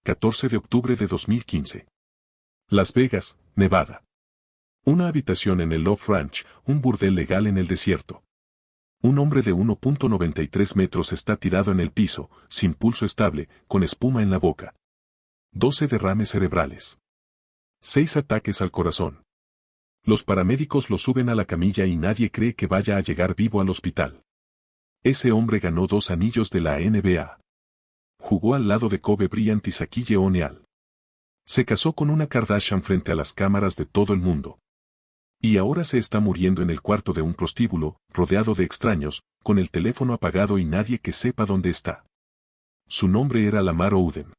14 de octubre de 2015. Las Vegas, Nevada. Una habitación en el Love Ranch, un burdel legal en el desierto. Un hombre de 1.93 metros está tirado en el piso, sin pulso estable, con espuma en la boca. 12 derrames cerebrales. 6 ataques al corazón. Los paramédicos lo suben a la camilla y nadie cree que vaya a llegar vivo al hospital. Ese hombre ganó 2 anillos de la NBA. Jugó al lado de Kobe Bryant y Shaquille O'Neal. Se casó con una Kardashian frente a las cámaras de todo el mundo. Y ahora se está muriendo en el cuarto de un prostíbulo, rodeado de extraños, con el teléfono apagado y nadie que sepa dónde está. Su nombre era Lamar Odom.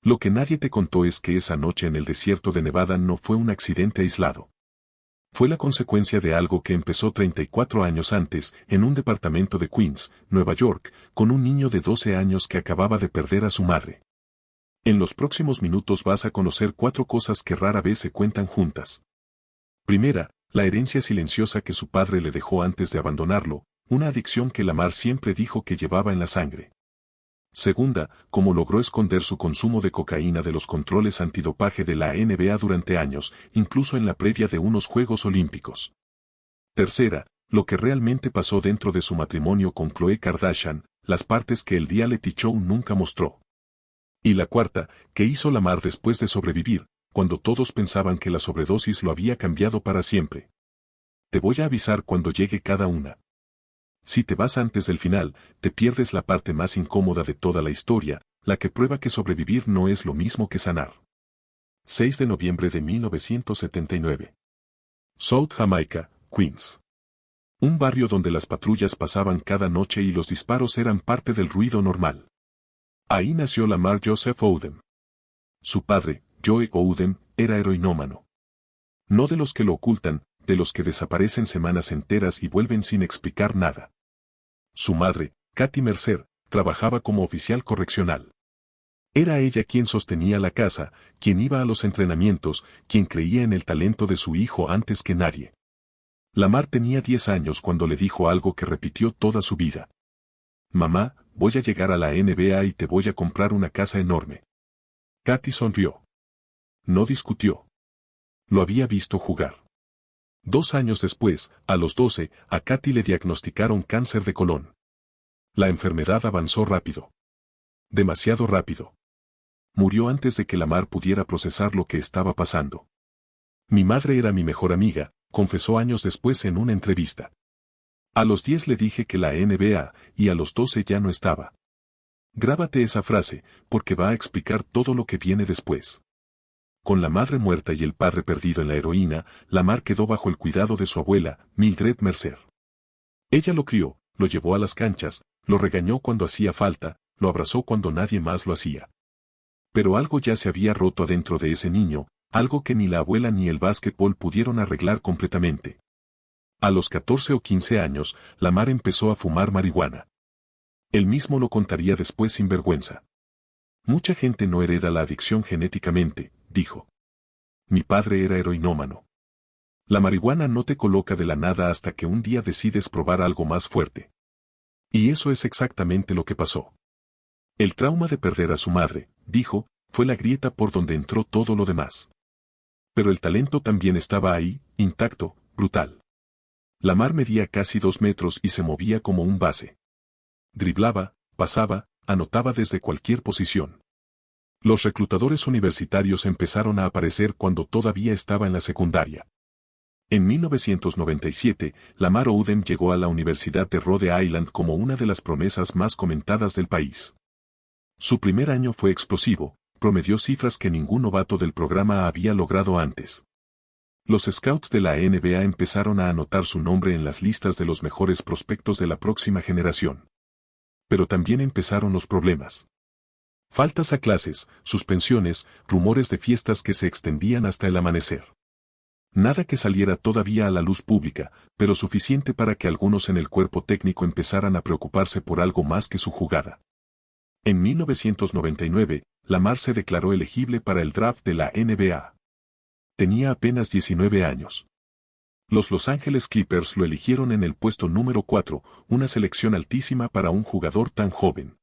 Lo que nadie te contó es que esa noche en el desierto de Nevada no fue un accidente aislado. Fue la consecuencia de algo que empezó 34 años antes, en un departamento de Queens, Nueva York, con un niño de 12 años que acababa de perder a su madre. En los próximos minutos vas a conocer 4 cosas que rara vez se cuentan juntas. Primera, la herencia silenciosa que su padre le dejó antes de abandonarlo, una adicción que Lamar siempre dijo que llevaba en la sangre. Segunda, cómo logró esconder su consumo de cocaína de los controles antidopaje de la NBA durante años, incluso en la previa de unos Juegos Olímpicos. Tercera, lo que realmente pasó dentro de su matrimonio con Khloe Kardashian, las partes que el reality show nunca mostró. Y la cuarta, ¿qué hizo Lamar después de sobrevivir, cuando todos pensaban que la sobredosis lo había cambiado para siempre? Te voy a avisar cuando llegue cada una. Si te vas antes del final, te pierdes la parte más incómoda de toda la historia, la que prueba que sobrevivir no es lo mismo que sanar. 6 de noviembre de 1979. South Jamaica, Queens. Un barrio donde las patrullas pasaban cada noche y los disparos eran parte del ruido normal. Ahí nació Lamar Joseph Odom. Su padre, Joe Odom, era heroinómano. No de los que lo ocultan, de los que desaparecen semanas enteras y vuelven sin explicar nada. Su madre, Katy Mercer, trabajaba como oficial correccional. Era ella quien sostenía la casa, quien iba a los entrenamientos, quien creía en el talento de su hijo antes que nadie. Lamar tenía 10 años cuando le dijo algo que repitió toda su vida. Mamá, voy a llegar a la NBA y te voy a comprar una casa enorme. Katy sonrió. No discutió. Lo había visto jugar. 2 años después, a los 12, a Katy le diagnosticaron cáncer de colon. La enfermedad avanzó rápido. Demasiado rápido. Murió antes de que Lamar pudiera procesar lo que estaba pasando. Mi madre era mi mejor amiga, confesó años después en una entrevista. A los 10 le dije que la NBA, y a los 12 ya no estaba. Grábate esa frase, porque va a explicar todo lo que viene después. Con la madre muerta y el padre perdido en la heroína, Lamar quedó bajo el cuidado de su abuela, Mildred Mercer. Ella lo crió, lo llevó a las canchas, lo regañó cuando hacía falta, lo abrazó cuando nadie más lo hacía. Pero algo ya se había roto adentro de ese niño, algo que ni la abuela ni el básquetbol pudieron arreglar completamente. A los 14 o 15 años, Lamar empezó a fumar marihuana. Él mismo lo contaría después sin vergüenza. Mucha gente no hereda la adicción genéticamente, dijo. Mi padre era heroinómano. La marihuana no te coloca de la nada hasta que un día decides probar algo más fuerte. Y eso es exactamente lo que pasó. El trauma de perder a su madre, dijo, fue la grieta por donde entró todo lo demás. Pero el talento también estaba ahí, intacto, brutal. Lamar medía casi 2 metros y se movía como un base. Driblaba, pasaba, anotaba desde cualquier posición. Los reclutadores universitarios empezaron a aparecer cuando todavía estaba en la secundaria. En 1997, Lamar Odom llegó a la Universidad de Rhode Island como una de las promesas más comentadas del país. Su primer año fue explosivo, promedió cifras que ningún novato del programa había logrado antes. Los scouts de la NBA empezaron a anotar su nombre en las listas de los mejores prospectos de la próxima generación. Pero también empezaron los problemas. Faltas a clases, suspensiones, rumores de fiestas que se extendían hasta el amanecer. Nada que saliera todavía a la luz pública, pero suficiente para que algunos en el cuerpo técnico empezaran a preocuparse por algo más que su jugada. En 1999, Lamar se declaró elegible para el draft de la NBA. Tenía apenas 19 años. Los Los Angeles Clippers lo eligieron en el puesto número 4, una selección altísima para un jugador tan joven.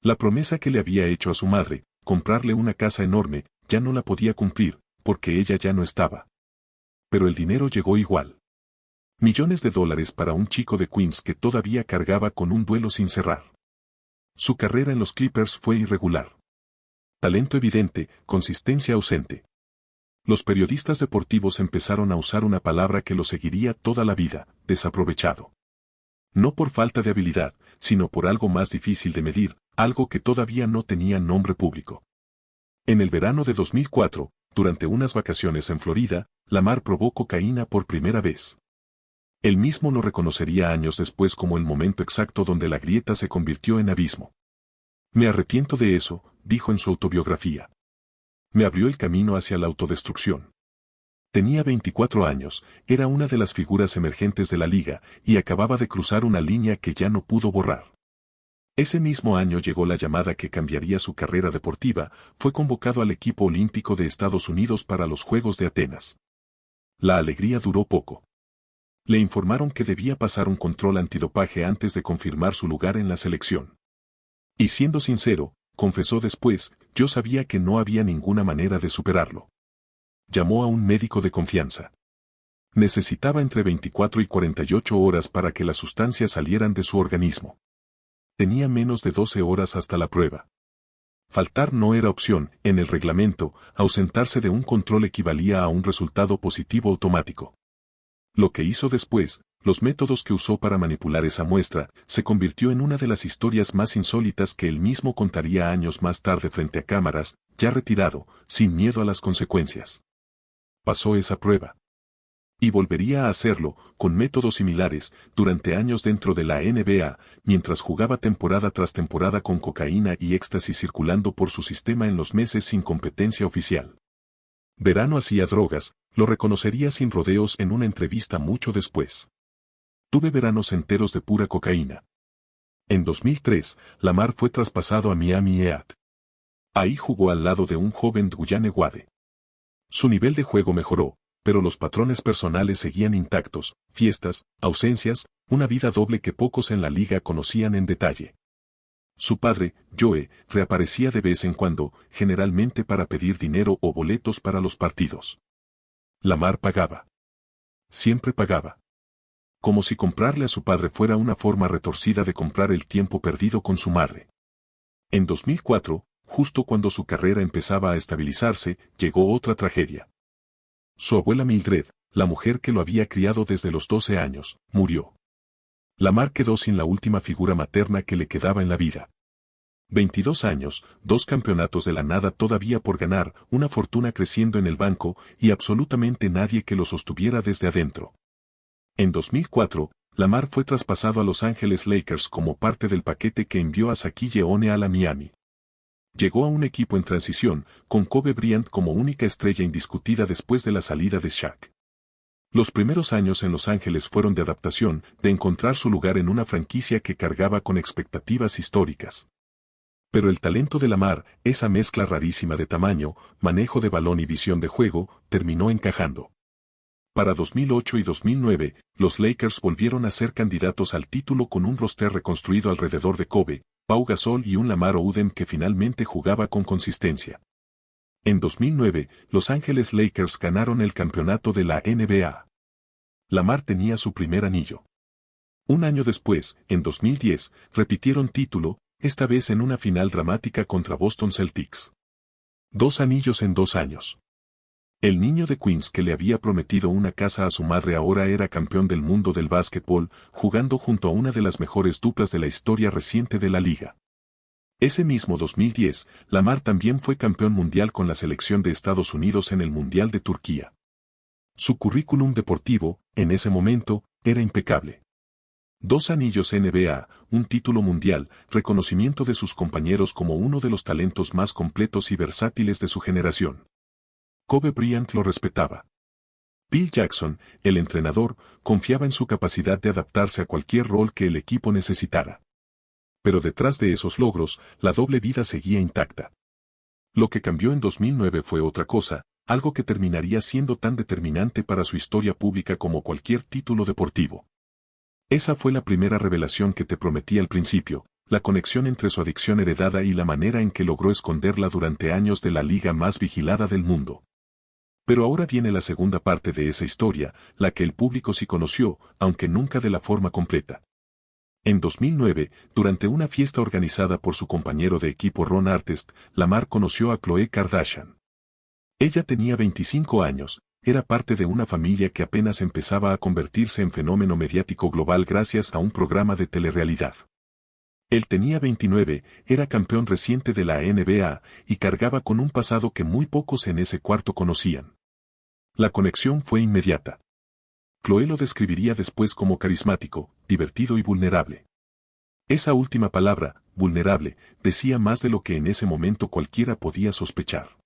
La promesa que le había hecho a su madre, comprarle una casa enorme, ya no la podía cumplir, porque ella ya no estaba. Pero el dinero llegó igual. Millones de dólares para un chico de Queens que todavía cargaba con un duelo sin cerrar. Su carrera en los Clippers fue irregular. Talento evidente, consistencia ausente. Los periodistas deportivos empezaron a usar una palabra que lo seguiría toda la vida: desaprovechado. No por falta de habilidad, sino por algo más difícil de medir, algo que todavía no tenía nombre público. En el verano de 2004, durante unas vacaciones en Florida, Lamar probó cocaína por primera vez. Él mismo lo reconocería años después como el momento exacto donde la grieta se convirtió en abismo. Me arrepiento de eso, dijo en su autobiografía. Me abrió el camino hacia la autodestrucción. Tenía 24 años, era una de las figuras emergentes de la liga, y acababa de cruzar una línea que ya no pudo borrar. Ese mismo año llegó la llamada que cambiaría su carrera deportiva, fue convocado al equipo olímpico de Estados Unidos para los Juegos de Atenas. La alegría duró poco. Le informaron que debía pasar un control antidopaje antes de confirmar su lugar en la selección. Y siendo sincero, confesó después, yo sabía que no había ninguna manera de superarlo. Llamó a un médico de confianza. Necesitaba entre 24 y 48 horas para que las sustancias salieran de su organismo. Tenía menos de 12 horas hasta la prueba. Faltar no era opción, en el reglamento, ausentarse de un control equivalía a un resultado positivo automático. Lo que hizo después, los métodos que usó para manipular esa muestra, se convirtió en una de las historias más insólitas que él mismo contaría años más tarde frente a cámaras, ya retirado, sin miedo a las consecuencias. Pasó esa prueba. Y volvería a hacerlo, con métodos similares, durante años dentro de la NBA, mientras jugaba temporada tras temporada con cocaína y éxtasis circulando por su sistema en los meses sin competencia oficial. Verano hacía drogas, lo reconocería sin rodeos en una entrevista mucho después. Tuve veranos enteros de pura cocaína. En 2003, Lamar fue traspasado a Miami Heat. Ahí jugó al lado de un joven Dwyane Wade. Su nivel de juego mejoró, pero los patrones personales seguían intactos: fiestas, ausencias, una vida doble que pocos en la liga conocían en detalle. Su padre, Joe, reaparecía de vez en cuando, generalmente para pedir dinero o boletos para los partidos. Lamar pagaba. Siempre pagaba. Como si comprarle a su padre fuera una forma retorcida de comprar el tiempo perdido con su madre. En 2004, justo cuando su carrera empezaba a estabilizarse, llegó otra tragedia. Su abuela Mildred, la mujer que lo había criado desde los 12 años, murió. Lamar quedó sin la última figura materna que le quedaba en la vida. 22 años, 2 campeonatos de la nada todavía por ganar, una fortuna creciendo en el banco, y absolutamente nadie que lo sostuviera desde adentro. En 2004, Lamar fue traspasado a Los Ángeles Lakers como parte del paquete que envió a Shaquille O'Neal a Miami. Llegó a un equipo en transición, con Kobe Bryant como única estrella indiscutida después de la salida de Shaq. Los primeros años en Los Ángeles fueron de adaptación, de encontrar su lugar en una franquicia que cargaba con expectativas históricas. Pero el talento de Lamar, esa mezcla rarísima de tamaño, manejo de balón y visión de juego, terminó encajando. Para 2008 y 2009, los Lakers volvieron a ser candidatos al título con un roster reconstruido alrededor de Kobe, Pau Gasol y un Lamar Odom que finalmente jugaba con consistencia. En 2009, Los Ángeles Lakers ganaron el campeonato de la NBA. Lamar tenía su primer anillo. Un año después, en 2010, repitieron título, esta vez en una final dramática contra Boston Celtics. 2 anillos en 2 años. El niño de Queens que le había prometido una casa a su madre ahora era campeón del mundo del básquetbol, jugando junto a una de las mejores duplas de la historia reciente de la liga. Ese mismo 2010, Lamar también fue campeón mundial con la selección de Estados Unidos en el Mundial de Turquía. Su currículum deportivo, en ese momento, era impecable. 2 anillos NBA, un título mundial, reconocimiento de sus compañeros como uno de los talentos más completos y versátiles de su generación. Kobe Bryant lo respetaba. Phil Jackson, el entrenador, confiaba en su capacidad de adaptarse a cualquier rol que el equipo necesitara. Pero detrás de esos logros, la doble vida seguía intacta. Lo que cambió en 2009 fue otra cosa, algo que terminaría siendo tan determinante para su historia pública como cualquier título deportivo. Esa fue la primera revelación que te prometí al principio: La conexión entre su adicción heredada y la manera en que logró esconderla durante años de la liga más vigilada del mundo. Pero ahora viene la segunda parte de esa historia, la que el público sí conoció, aunque nunca de la forma completa. En 2009, durante una fiesta organizada por su compañero de equipo Ron Artest, Lamar conoció a Khloe Kardashian. Ella tenía 25 años, era parte de una familia que apenas empezaba a convertirse en fenómeno mediático global gracias a un programa de telerrealidad. Él tenía 29, era campeón reciente de la NBA y cargaba con un pasado que muy pocos en ese cuarto conocían. La conexión fue inmediata. Khloe lo describiría después como carismático, divertido y vulnerable. Esa última palabra, vulnerable, decía más de lo que en ese momento cualquiera podía sospechar.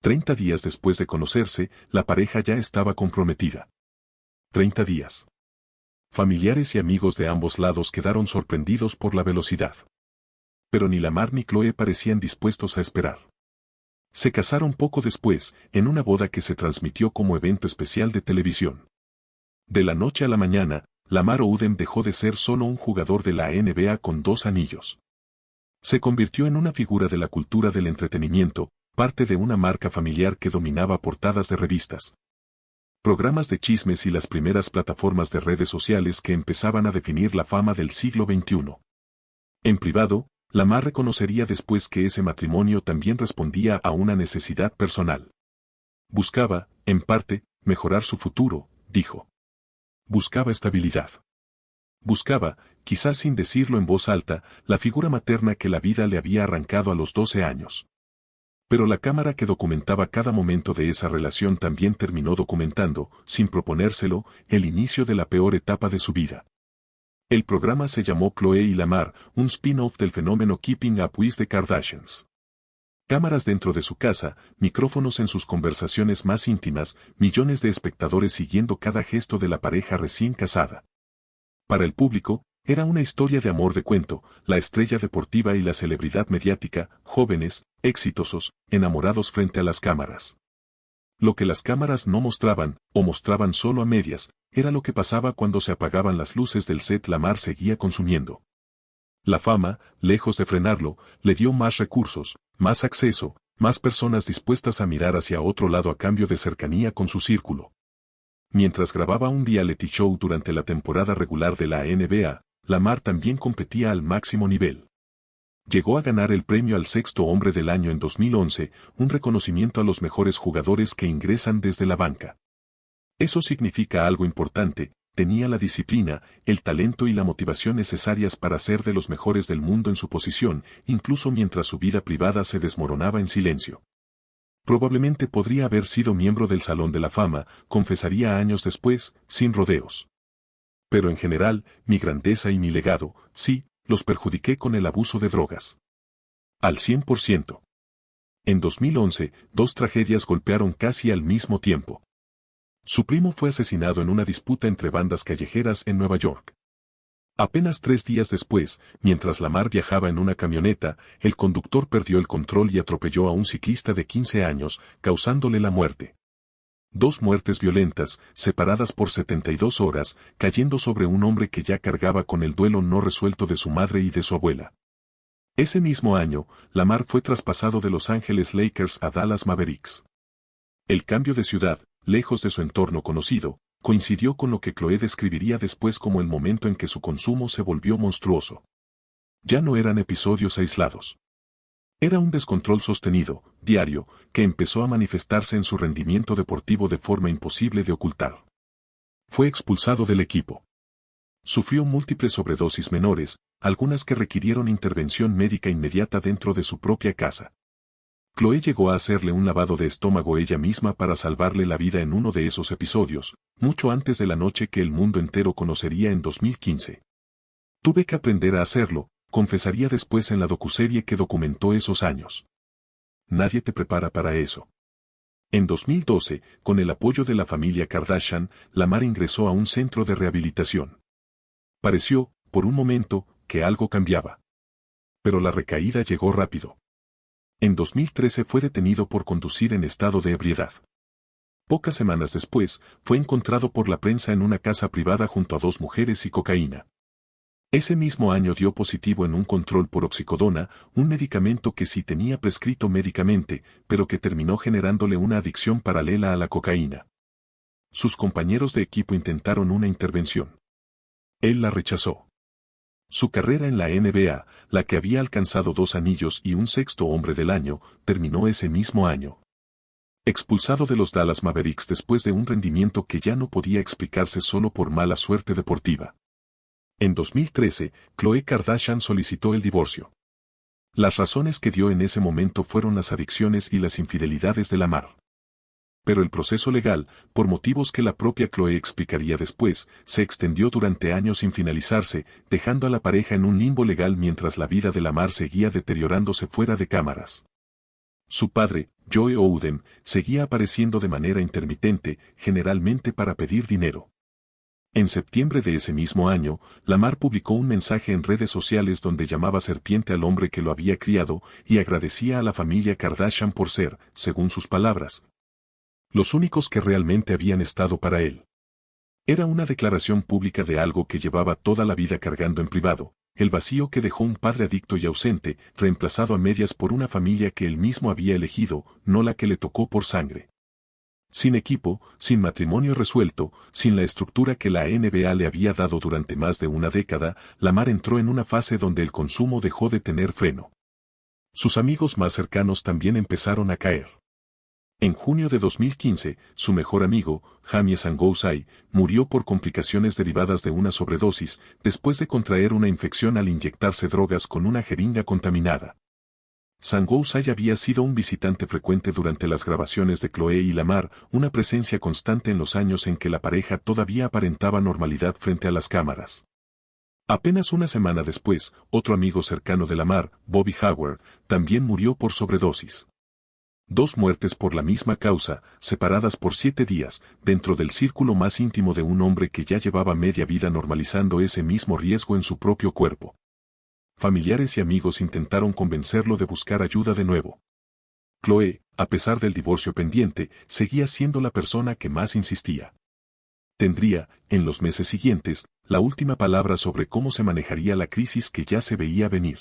30 días después de conocerse, la pareja ya estaba comprometida. 30 días. Familiares y amigos de ambos lados quedaron sorprendidos por la velocidad. Pero ni Lamar ni Khloe parecían dispuestos a esperar. Se casaron poco después, en una boda que se transmitió como evento especial de televisión. De la noche a la mañana, Lamar Odom dejó de ser solo un jugador de la NBA con 2 anillos. Se convirtió en una figura de la cultura del entretenimiento, parte de una marca familiar que dominaba portadas de revistas, programas de chismes y las primeras plataformas de redes sociales que empezaban a definir la fama del siglo XXI. En privado, Lamar reconocería después que ese matrimonio también respondía a una necesidad personal. Buscaba, en parte, mejorar su futuro, dijo. Buscaba estabilidad. Buscaba, quizás sin decirlo en voz alta, la figura materna que la vida le había arrancado a los 12 años. Pero la cámara que documentaba cada momento de esa relación también terminó documentando, sin proponérselo, el inicio de la peor etapa de su vida. El programa se llamó Khloe y Lamar, un spin-off del fenómeno Keeping Up with the Kardashians. Cámaras dentro de su casa, micrófonos en sus conversaciones más íntimas, millones de espectadores siguiendo cada gesto de la pareja recién casada. Para el público, era una historia de amor de cuento, la estrella deportiva y la celebridad mediática, jóvenes, exitosos, enamorados frente a las cámaras. Lo que las cámaras no mostraban, o mostraban solo a medias, era lo que pasaba cuando se apagaban las luces del set. Lamar seguía consumiendo. La fama, lejos de frenarlo, le dio más recursos, más acceso, más personas dispuestas a mirar hacia otro lado a cambio de cercanía con su círculo. Mientras grababa un reality show durante la temporada regular de la NBA, Lamar también competía al máximo nivel. Llegó a ganar el premio al sexto hombre del año en 2011, un reconocimiento a los mejores jugadores que ingresan desde la banca. Eso significa algo importante, tenía la disciplina, el talento y la motivación necesarias para ser de los mejores del mundo en su posición, incluso mientras su vida privada se desmoronaba en silencio. Probablemente podría haber sido miembro del Salón de la Fama, confesaría años después, sin rodeos. Pero en general, mi grandeza y mi legado, sí, los perjudiqué con el abuso de drogas. Al 100%. En 2011, 2 tragedias golpearon casi al mismo tiempo. Su primo fue asesinado en una disputa entre bandas callejeras en Nueva York. Apenas 3 días después, mientras Lamar viajaba en una camioneta, el conductor perdió el control y atropelló a un ciclista de 15 años, causándole la muerte. 2 muertes violentas, separadas por 72 horas, cayendo sobre un hombre que ya cargaba con el duelo no resuelto de su madre y de su abuela. Ese mismo año, Lamar fue traspasado de Los Ángeles Lakers a Dallas Mavericks. El cambio de ciudad, lejos de su entorno conocido, coincidió con lo que Khloe describiría después como el momento en que su consumo se volvió monstruoso. Ya no eran episodios aislados. Era un descontrol sostenido, diario, que empezó a manifestarse en su rendimiento deportivo de forma imposible de ocultar. Fue expulsado del equipo. Sufrió múltiples sobredosis menores, algunas que requirieron intervención médica inmediata dentro de su propia casa. Khloe llegó a hacerle un lavado de estómago ella misma para salvarle la vida en uno de esos episodios, mucho antes de la noche que el mundo entero conocería en 2015. Tuve que aprender a hacerlo, confesaría después en la docuserie que documentó esos años. Nadie te prepara para eso. En 2012, con el apoyo de la familia Kardashian, Lamar ingresó a un centro de rehabilitación. Pareció, por un momento, que algo cambiaba. Pero la recaída llegó rápido. En 2013 fue detenido por conducir en estado de ebriedad. Pocas semanas después, fue encontrado por la prensa en una casa privada junto a 2 mujeres y cocaína. Ese mismo año dio positivo en un control por oxicodona, un medicamento que sí tenía prescrito médicamente, pero que terminó generándole una adicción paralela a la cocaína. Sus compañeros de equipo intentaron una intervención. Él la rechazó. Su carrera en la NBA, la que había alcanzado 2 anillos y un sexto hombre del año, terminó ese mismo año. Expulsado de los Dallas Mavericks después de un rendimiento que ya no podía explicarse solo por mala suerte deportiva. En 2013, Khloe Kardashian solicitó el divorcio. Las razones que dio en ese momento fueron las adicciones y las infidelidades de Lamar. Pero el proceso legal, por motivos que la propia Khloe explicaría después, se extendió durante años sin finalizarse, dejando a la pareja en un limbo legal mientras la vida de Lamar seguía deteriorándose fuera de cámaras. Su padre, Joe Oden, seguía apareciendo de manera intermitente, generalmente para pedir dinero. En septiembre de ese mismo año, Lamar publicó un mensaje en redes sociales donde llamaba serpiente al hombre que lo había criado y agradecía a la familia Kardashian por ser, según sus palabras, los únicos que realmente habían estado para él. Era una declaración pública de algo que llevaba toda la vida cargando en privado, el vacío que dejó un padre adicto y ausente, reemplazado a medias por una familia que él mismo había elegido, no la que le tocó por sangre. Sin equipo, sin matrimonio resuelto, sin la estructura que la NBA le había dado durante más de una década, Lamar entró en una fase donde el consumo dejó de tener freno. Sus amigos más cercanos también empezaron a caer. En junio de 2015, su mejor amigo, Jamie Sangousai, murió por complicaciones derivadas de una sobredosis, después de contraer una infección al inyectarse drogas con una jeringa contaminada. Sangousai había sido un visitante frecuente durante las grabaciones de Khloe y Lamar, una presencia constante en los años en que la pareja todavía aparentaba normalidad frente a las cámaras. Apenas una semana después, otro amigo cercano de Lamar, Bobby Howard, también murió por sobredosis. 2 muertes por la misma causa, separadas por 7 días, dentro del círculo más íntimo de un hombre que ya llevaba media vida normalizando ese mismo riesgo en su propio cuerpo. Familiares y amigos intentaron convencerlo de buscar ayuda de nuevo. Khloe, a pesar del divorcio pendiente, seguía siendo la persona que más insistía. Tendría, en los meses siguientes, la última palabra sobre cómo se manejaría la crisis que ya se veía venir.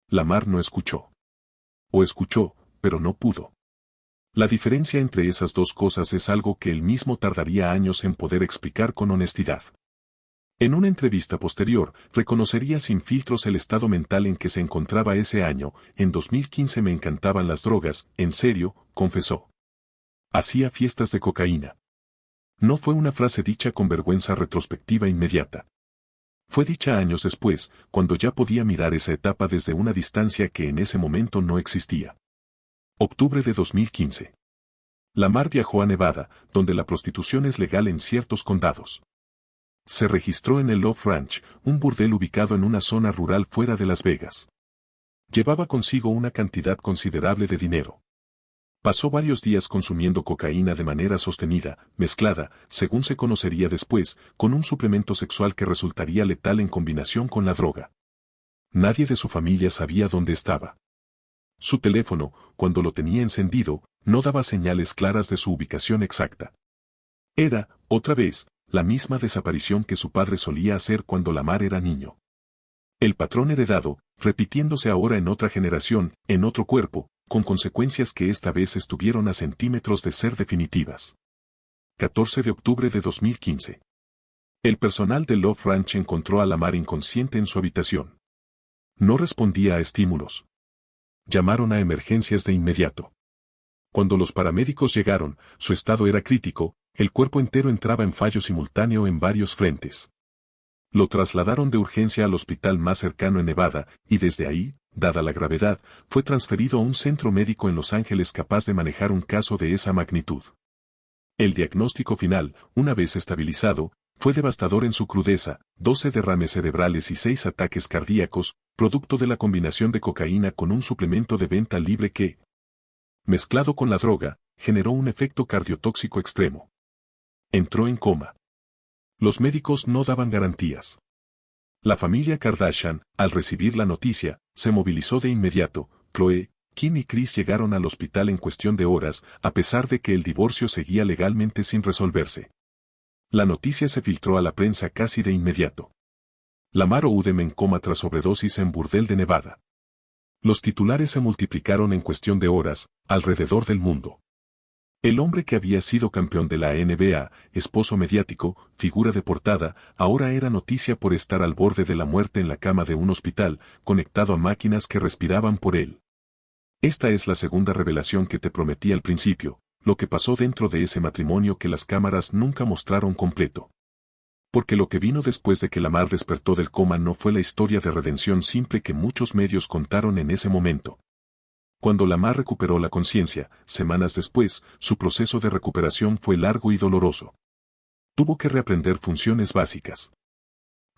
Lamar no escuchó. O escuchó, pero no pudo. La diferencia entre esas dos cosas es algo que él mismo tardaría años en poder explicar con honestidad. En una entrevista posterior, reconocería sin filtros el estado mental en que se encontraba ese año. En 2015 me encantaban las drogas, en serio, confesó. Hacía fiestas de cocaína. No fue una frase dicha con vergüenza retrospectiva inmediata. Fue dicha años después, cuando ya podía mirar esa etapa desde una distancia que en ese momento no existía. Octubre de 2015. Lamar viajó a Nevada, donde la prostitución es legal en ciertos condados. Se registró en el Love Ranch, un burdel ubicado en una zona rural fuera de Las Vegas. Llevaba consigo una cantidad considerable de dinero. Pasó varios días consumiendo cocaína de manera sostenida, mezclada, según se conocería después, con un suplemento sexual que resultaría letal en combinación con la droga. Nadie de su familia sabía dónde estaba. Su teléfono, cuando lo tenía encendido, no daba señales claras de su ubicación exacta. Era, otra vez, la misma desaparición que su padre solía hacer cuando Lamar era niño. El patrón heredado, repitiéndose ahora en otra generación, en otro cuerpo, con consecuencias que esta vez estuvieron a centímetros de ser definitivas. 14 de octubre de 2015. El personal de Love Ranch encontró a Lamar inconsciente en su habitación. No respondía a estímulos. Llamaron a emergencias de inmediato. Cuando los paramédicos llegaron, su estado era crítico, el cuerpo entero entraba en fallo simultáneo en varios frentes. Lo trasladaron de urgencia al hospital más cercano en Nevada, y desde ahí, dada la gravedad, fue transferido a un centro médico en Los Ángeles capaz de manejar un caso de esa magnitud. El diagnóstico final, una vez estabilizado, fue devastador en su crudeza: 12 derrames cerebrales y 6 ataques cardíacos, producto de la combinación de cocaína con un suplemento de venta libre que, mezclado con la droga, generó un efecto cardiotóxico extremo. Entró en coma. Los médicos no daban garantías. La familia Kardashian, al recibir la noticia, se movilizó de inmediato. Khloe, Kim y Kris llegaron al hospital en cuestión de horas, a pesar de que el divorcio seguía legalmente sin resolverse. La noticia se filtró a la prensa casi de inmediato. Lamar Odom en coma tras sobredosis en burdel de Nevada. Los titulares se multiplicaron en cuestión de horas, alrededor del mundo. El hombre que había sido campeón de la NBA, esposo mediático, figura de portada, ahora era noticia por estar al borde de la muerte en la cama de un hospital, conectado a máquinas que respiraban por él. Esta es la segunda revelación que te prometí al principio, lo que pasó dentro de ese matrimonio que las cámaras nunca mostraron completo. Porque lo que vino después de que Lamar despertó del coma no fue la historia de redención simple que muchos medios contaron en ese momento. Cuando Lamar recuperó la conciencia, semanas después, su proceso de recuperación fue largo y doloroso. Tuvo que reaprender funciones básicas.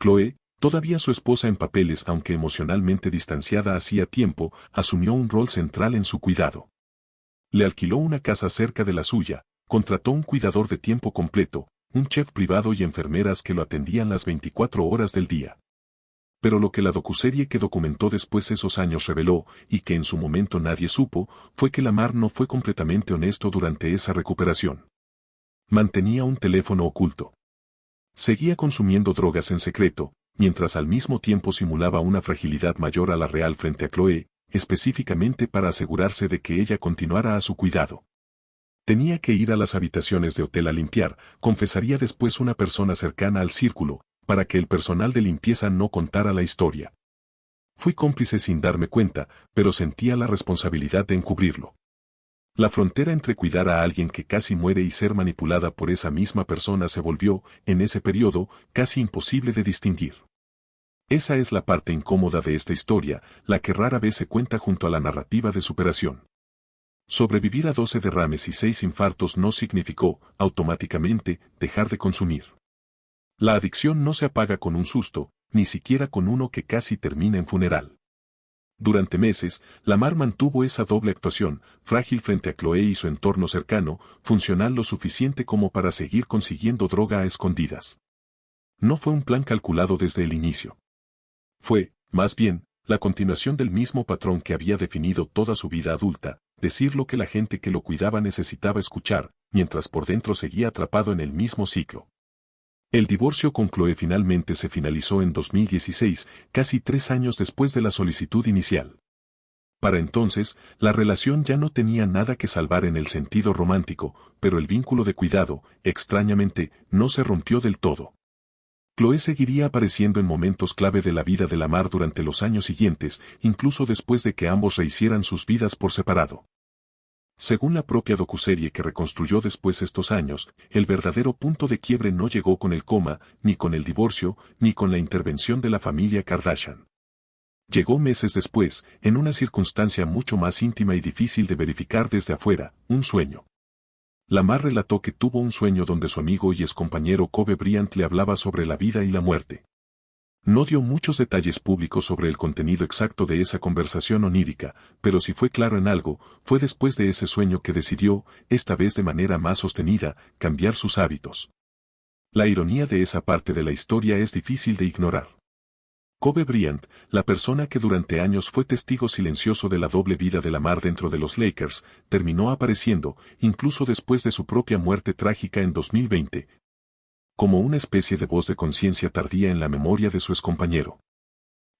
Chloe, todavía su esposa en papeles aunque emocionalmente distanciada hacía tiempo, asumió un rol central en su cuidado. Le alquiló una casa cerca de la suya, contrató un cuidador de tiempo completo, un chef privado y enfermeras que lo atendían las 24 horas del día. Pero lo que la docuserie que documentó después esos años reveló, y que en su momento nadie supo, fue que Lamar no fue completamente honesto durante esa recuperación. Mantenía un teléfono oculto. Seguía consumiendo drogas en secreto, mientras al mismo tiempo simulaba una fragilidad mayor a la real frente a Chloe, específicamente para asegurarse de que ella continuara a su cuidado. Tenía que ir a las habitaciones de hotel a limpiar, confesaría después una persona cercana al círculo, para que el personal de limpieza no contara la historia. Fui cómplice sin darme cuenta, pero sentía la responsabilidad de encubrirlo. La frontera entre cuidar a alguien que casi muere y ser manipulada por esa misma persona se volvió, en ese periodo, casi imposible de distinguir. Esa es la parte incómoda de esta historia, la que rara vez se cuenta junto a la narrativa de superación. Sobrevivir a 12 derrames y 6 infartos no significó, automáticamente, dejar de consumir. La adicción no se apaga con un susto, ni siquiera con uno que casi termina en funeral. Durante meses, Lamar mantuvo esa doble actuación, frágil frente a Chloe y su entorno cercano, funcional lo suficiente como para seguir consiguiendo droga a escondidas. No fue un plan calculado desde el inicio. Fue, más bien, la continuación del mismo patrón que había definido toda su vida adulta, decir lo que la gente que lo cuidaba necesitaba escuchar, mientras por dentro seguía atrapado en el mismo ciclo. El divorcio con Chloe finalmente se finalizó en 2016, casi 3 años después de la solicitud inicial. Para entonces, la relación ya no tenía nada que salvar en el sentido romántico, pero el vínculo de cuidado, extrañamente, no se rompió del todo. Chloe seguiría apareciendo en momentos clave de la vida de Lamar durante los años siguientes, incluso después de que ambos rehicieran sus vidas por separado. Según la propia docuserie que reconstruyó después estos años, el verdadero punto de quiebre no llegó con el coma, ni con el divorcio, ni con la intervención de la familia Kardashian. Llegó meses después, en una circunstancia mucho más íntima y difícil de verificar desde afuera, un sueño. Lamar relató que tuvo un sueño donde su amigo y excompañero Kobe Bryant le hablaba sobre la vida y la muerte. No dio muchos detalles públicos sobre el contenido exacto de esa conversación onírica, pero si fue claro en algo, fue después de ese sueño que decidió, esta vez de manera más sostenida, cambiar sus hábitos. La ironía de esa parte de la historia es difícil de ignorar. Kobe Bryant, la persona que durante años fue testigo silencioso de la doble vida de Lamar dentro de los Lakers, terminó apareciendo, incluso después de su propia muerte trágica en 2020, como una especie de voz de conciencia tardía en la memoria de su excompañero.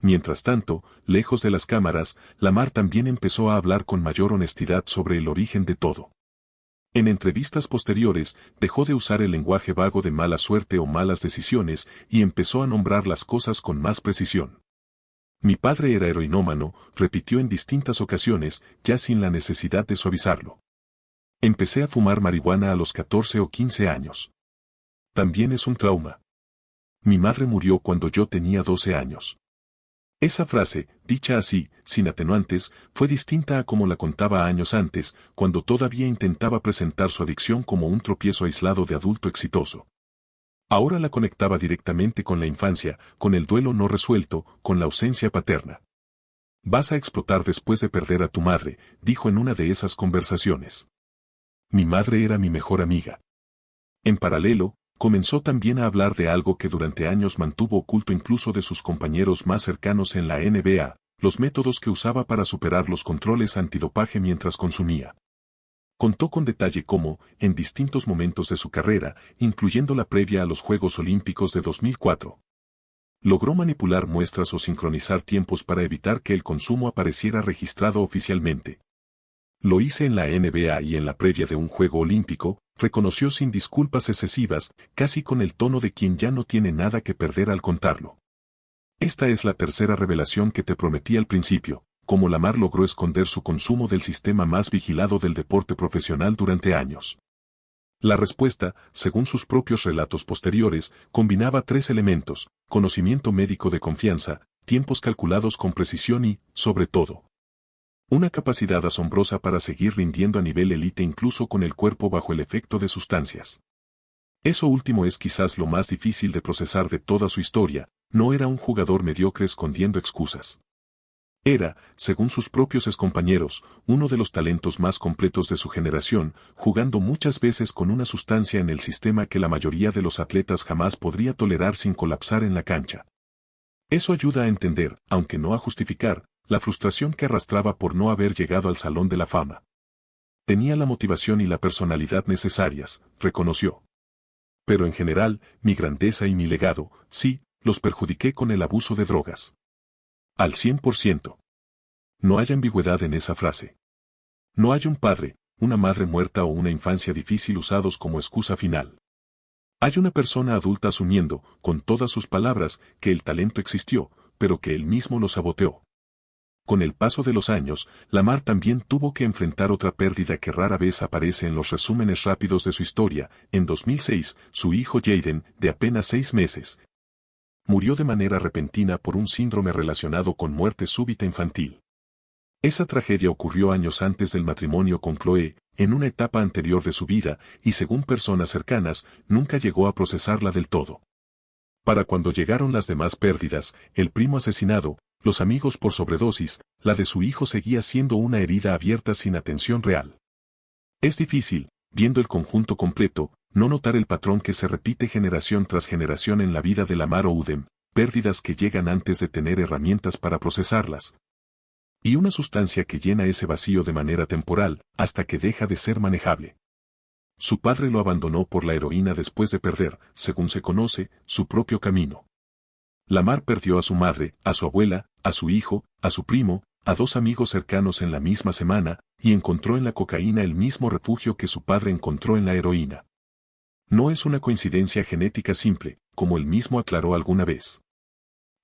Mientras tanto, lejos de las cámaras, Lamar también empezó a hablar con mayor honestidad sobre el origen de todo. En entrevistas posteriores, dejó de usar el lenguaje vago de mala suerte o malas decisiones y empezó a nombrar las cosas con más precisión. Mi padre era heroinómano, repitió en distintas ocasiones, ya sin la necesidad de suavizarlo. Empecé a fumar marihuana a los 14 o 15 años. También es un trauma. Mi madre murió cuando yo tenía 12 años. Esa frase, dicha así, sin atenuantes, fue distinta a como la contaba años antes, cuando todavía intentaba presentar su adicción como un tropiezo aislado de adulto exitoso. Ahora la conectaba directamente con la infancia, con el duelo no resuelto, con la ausencia paterna. Vas a explotar después de perder a tu madre, dijo en una de esas conversaciones. Mi madre era mi mejor amiga. En paralelo, comenzó también a hablar de algo que durante años mantuvo oculto incluso de sus compañeros más cercanos en la NBA, los métodos que usaba para superar los controles antidopaje mientras consumía. Contó con detalle cómo, en distintos momentos de su carrera, incluyendo la previa a los Juegos Olímpicos de 2004, Logró manipular muestras o sincronizar tiempos para evitar que el consumo apareciera registrado oficialmente. Lo hice en la NBA y en la previa de un juego olímpico, reconoció sin disculpas excesivas, casi con el tono de quien ya no tiene nada que perder al contarlo. Esta es la tercera revelación que te prometí al principio, cómo Lamar logró esconder su consumo del sistema más vigilado del deporte profesional durante años. La respuesta, según sus propios relatos posteriores, combinaba tres elementos: conocimiento médico de confianza, tiempos calculados con precisión y, sobre todo, una capacidad asombrosa para seguir rindiendo a nivel élite incluso con el cuerpo bajo el efecto de sustancias. Eso último es quizás lo más difícil de procesar de toda su historia. No era un jugador mediocre escondiendo excusas. Era, según sus propios excompañeros, uno de los talentos más completos de su generación, jugando muchas veces con una sustancia en el sistema que la mayoría de los atletas jamás podría tolerar sin colapsar en la cancha. Eso ayuda a entender, aunque no a justificar, la frustración que arrastraba por no haber llegado al Salón de la Fama. Tenía la motivación y la personalidad necesarias, reconoció. Pero en general, mi grandeza y mi legado, sí, los perjudiqué con el abuso de drogas. Al 100%. No hay ambigüedad en esa frase. No hay un padre, una madre muerta o una infancia difícil usados como excusa final. Hay una persona adulta asumiendo, con todas sus palabras, que el talento existió, pero que él mismo lo saboteó. Con el paso de los años, Lamar también tuvo que enfrentar otra pérdida que rara vez aparece en los resúmenes rápidos de su historia. En 2006, su hijo Jaden, de apenas 6 meses, murió de manera repentina por un síndrome relacionado con muerte súbita infantil. Esa tragedia ocurrió años antes del matrimonio con Chloe, en una etapa anterior de su vida, y según personas cercanas, nunca llegó a procesarla del todo. Para cuando llegaron las demás pérdidas, el primo asesinado, los amigos por sobredosis, la de su hijo seguía siendo una herida abierta sin atención real. Es difícil, viendo el conjunto completo, no notar el patrón que se repite generación tras generación en la vida de Lamar Odom, pérdidas que llegan antes de tener herramientas para procesarlas. Y una sustancia que llena ese vacío de manera temporal, hasta que deja de ser manejable. Su padre lo abandonó por la heroína después de perder, según se conoce, su propio camino. Lamar perdió a su madre, a su abuela, a su hijo, a su primo, a 2 amigos cercanos en la misma semana, y encontró en la cocaína el mismo refugio que su padre encontró en la heroína. No es una coincidencia genética simple, como él mismo aclaró alguna vez.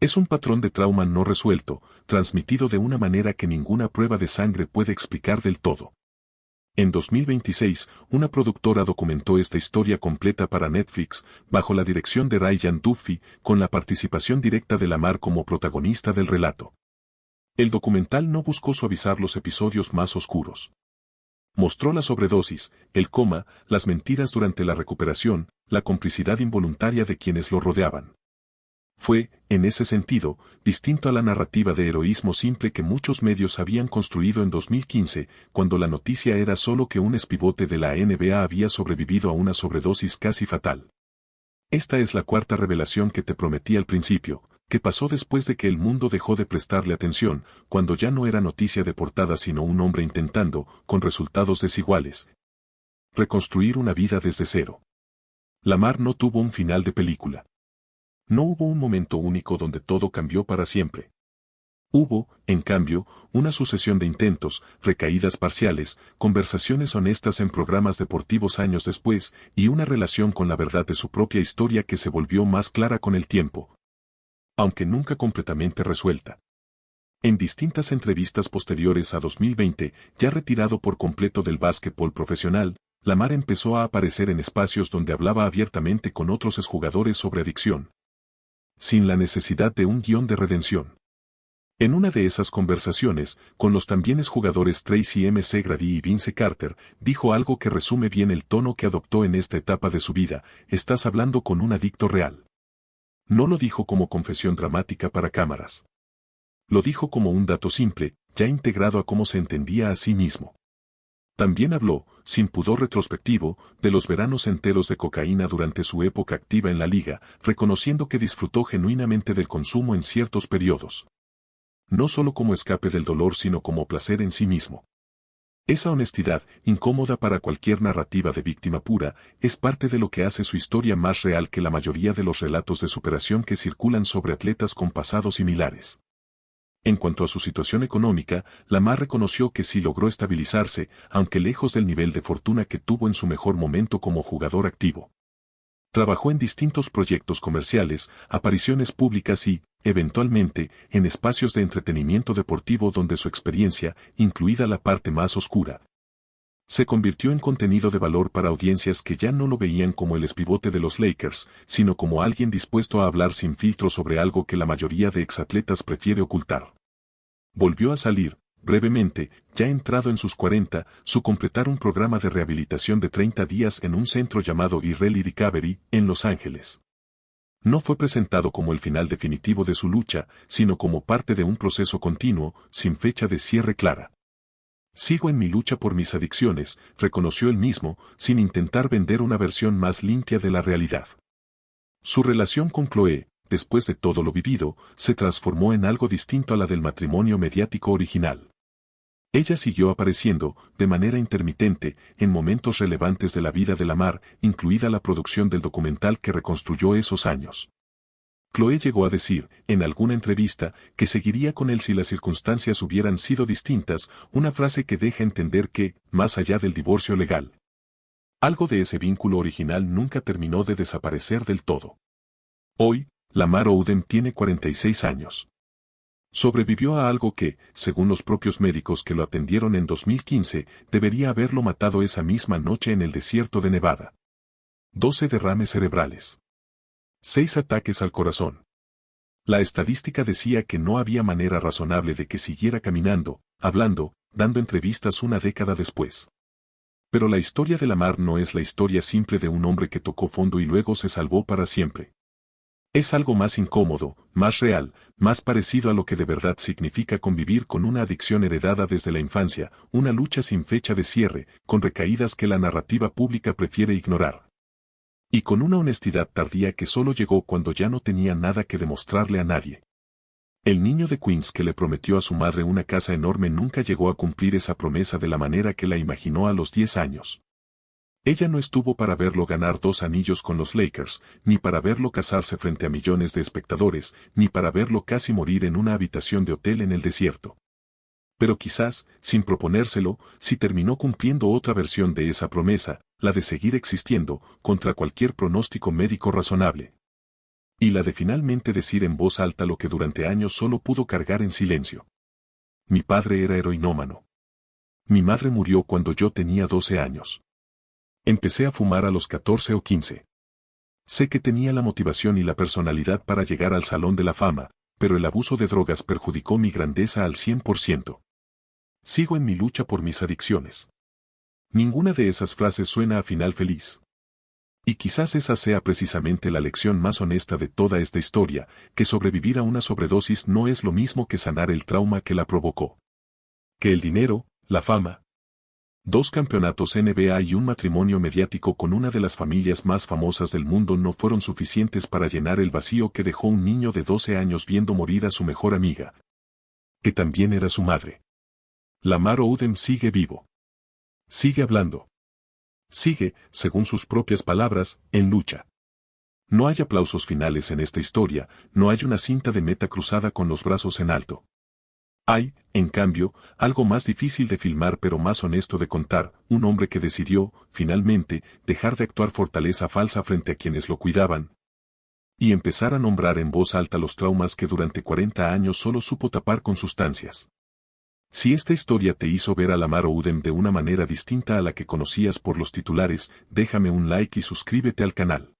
Es un patrón de trauma no resuelto, transmitido de una manera que ninguna prueba de sangre puede explicar del todo. En 2026, una productora documentó esta historia completa para Netflix, bajo la dirección de Ryan Duffy, con la participación directa de Lamar como protagonista del relato. El documental no buscó suavizar los episodios más oscuros. Mostró la sobredosis, el coma, las mentiras durante la recuperación, la complicidad involuntaria de quienes lo rodeaban. Fue, en ese sentido, distinto a la narrativa de heroísmo simple que muchos medios habían construido en 2015, cuando la noticia era solo que un expivote de la NBA había sobrevivido a una sobredosis casi fatal. Esta es la cuarta revelación que te prometí al principio, que pasó después de que el mundo dejó de prestarle atención, cuando ya no era noticia de portada sino un hombre intentando, con resultados desiguales, reconstruir una vida desde cero. Lamar no tuvo un final de película. No hubo un momento único donde todo cambió para siempre. Hubo, en cambio, una sucesión de intentos, recaídas parciales, conversaciones honestas en programas deportivos años después, y una relación con la verdad de su propia historia que se volvió más clara con el tiempo, aunque nunca completamente resuelta. En distintas entrevistas posteriores a 2020, ya retirado por completo del básquetbol profesional, Lamar empezó a aparecer en espacios donde hablaba abiertamente con otros exjugadores sobre adicción, sin la necesidad de un guión de redención. En una de esas conversaciones, con los también exjugadores Tracy McGrady y Vince Carter, dijo algo que resume bien el tono que adoptó en esta etapa de su vida: estás hablando con un adicto real. No lo dijo como confesión dramática para cámaras. Lo dijo como un dato simple, ya integrado a cómo se entendía a sí mismo. También habló, sin pudor retrospectivo, de los veranos enteros de cocaína durante su época activa en la liga, reconociendo que disfrutó genuinamente del consumo en ciertos periodos. No solo como escape del dolor sino como placer en sí mismo. Esa honestidad, incómoda para cualquier narrativa de víctima pura, es parte de lo que hace su historia más real que la mayoría de los relatos de superación que circulan sobre atletas con pasados similares. En cuanto a su situación económica, Lamar reconoció que sí logró estabilizarse, aunque lejos del nivel de fortuna que tuvo en su mejor momento como jugador activo. Trabajó en distintos proyectos comerciales, apariciones públicas y, eventualmente, en espacios de entretenimiento deportivo donde su experiencia, incluida la parte más oscura, se convirtió en contenido de valor para audiencias que ya no lo veían como el expivote de los Lakers, sino como alguien dispuesto a hablar sin filtro sobre algo que la mayoría de exatletas prefiere ocultar. Volvió a salir, brevemente, ya entrado en sus 40, su completar un programa de rehabilitación de 30 días en un centro llamado Israeli Recovery, en Los Ángeles. No fue presentado como el final definitivo de su lucha, sino como parte de un proceso continuo, sin fecha de cierre clara. Sigo en mi lucha por mis adicciones, reconoció él mismo, sin intentar vender una versión más limpia de la realidad. Su relación con Chloe, después de todo lo vivido, se transformó en algo distinto a la del matrimonio mediático original. Ella siguió apareciendo, de manera intermitente, en momentos relevantes de la vida de Lamar, incluida la producción del documental que reconstruyó esos años. Chloe llegó a decir, en alguna entrevista, que seguiría con él si las circunstancias hubieran sido distintas, una frase que deja entender que, más allá del divorcio legal, algo de ese vínculo original nunca terminó de desaparecer del todo. Hoy, Lamar Odom tiene 46 años. Sobrevivió a algo que, según los propios médicos que lo atendieron en 2015, debería haberlo matado esa misma noche en el desierto de Nevada. 12 derrames cerebrales. 6 ataques al corazón. La estadística decía que no había manera razonable de que siguiera caminando, hablando, dando entrevistas una década después. Pero la historia de Lamar no es la historia simple de un hombre que tocó fondo y luego se salvó para siempre. Es algo más incómodo, más real, más parecido a lo que de verdad significa convivir con una adicción heredada desde la infancia, una lucha sin fecha de cierre, con recaídas que la narrativa pública prefiere ignorar. Y con una honestidad tardía que solo llegó cuando ya no tenía nada que demostrarle a nadie. El niño de Queens que le prometió a su madre una casa enorme nunca llegó a cumplir esa promesa de la manera que la imaginó a los 10 años. Ella no estuvo para verlo ganar 2 anillos con los Lakers, ni para verlo casarse frente a millones de espectadores, ni para verlo casi morir en una habitación de hotel en el desierto. Pero quizás, sin proponérselo, sí terminó cumpliendo otra versión de esa promesa, la de seguir existiendo, contra cualquier pronóstico médico razonable. Y la de finalmente decir en voz alta lo que durante años solo pudo cargar en silencio. Mi padre era heroinómano. Mi madre murió cuando yo tenía 12 años. Empecé a fumar a los 14 o 15. Sé que tenía la motivación y la personalidad para llegar al Salón de la Fama, pero el abuso de drogas perjudicó mi grandeza al 100%. Sigo en mi lucha por mis adicciones. Ninguna de esas frases suena a final feliz. Y quizás esa sea precisamente la lección más honesta de toda esta historia, que sobrevivir a una sobredosis no es lo mismo que sanar el trauma que la provocó. Que el dinero, la fama, 2 campeonatos NBA y un matrimonio mediático con una de las familias más famosas del mundo no fueron suficientes para llenar el vacío que dejó un niño de 12 años viendo morir a su mejor amiga, que también era su madre. Lamar Odom sigue vivo. Sigue hablando. Sigue, según sus propias palabras, en lucha. No hay aplausos finales en esta historia, no hay una cinta de meta cruzada con los brazos en alto. Hay, en cambio, algo más difícil de filmar pero más honesto de contar, un hombre que decidió, finalmente, dejar de actuar fortaleza falsa frente a quienes lo cuidaban, y empezar a nombrar en voz alta los traumas que durante 40 años solo supo tapar con sustancias. Si esta historia te hizo ver a Lamar Odom de una manera distinta a la que conocías por los titulares, déjame un like y suscríbete al canal.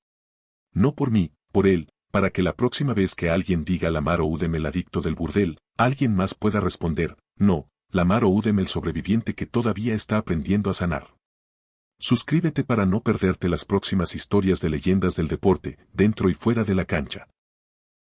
No por mí, por él, para que la próxima vez que alguien diga Lamar Odom el adicto del burdel, alguien más pueda responder, no, Lamar Odom el sobreviviente que todavía está aprendiendo a sanar. Suscríbete para no perderte las próximas historias de leyendas del deporte, dentro y fuera de la cancha.